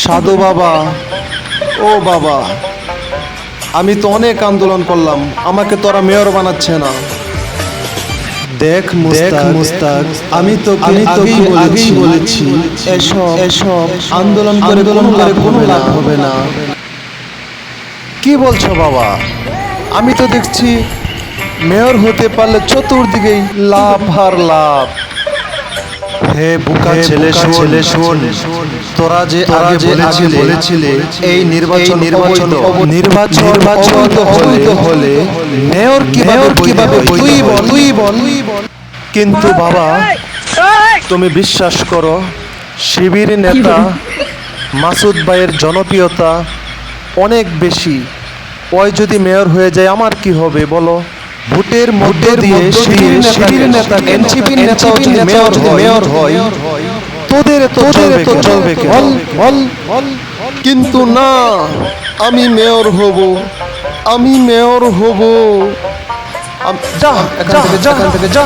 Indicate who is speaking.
Speaker 1: সাধু বাবা, ও বাবা, আমি তো অনেক আন্দোলন করলাম, আমাকে তোরা মেয়র বানাচ্ছে না। দেখ মুস্তাক, আমি তোকে আগেই বলেছি এসব আন্দোলন করে কোনো লাভ হবে না। কি বলছো বাবা? আমি তো দেখছি মেয়র হতে পারলে চতুর্দিকেই লাভ আর লাভ। হে বোকা ছেলে, শোন, তোরা যে আগে বলেছিলে এই নির্বাচন হলে মেয়র কিভাবে তুই বল। কিন্তু বাবা, তুমি বিশ্বাস করো, শিবির নেতা মাসুদ ভাইয়ের জনপ্রিয়তা অনেক বেশি। ওই যদি মেয়র হয়ে যায় আমার কি হবে বলো? ভোটের মধ্যে দিয়ে শিবির নেতা এনসিপি নেতাও যদি মেয়র হয় তোদের তো চলবে কেন? কিন্তু না, আমি মেয়র হব। যা এখান থেকে যা।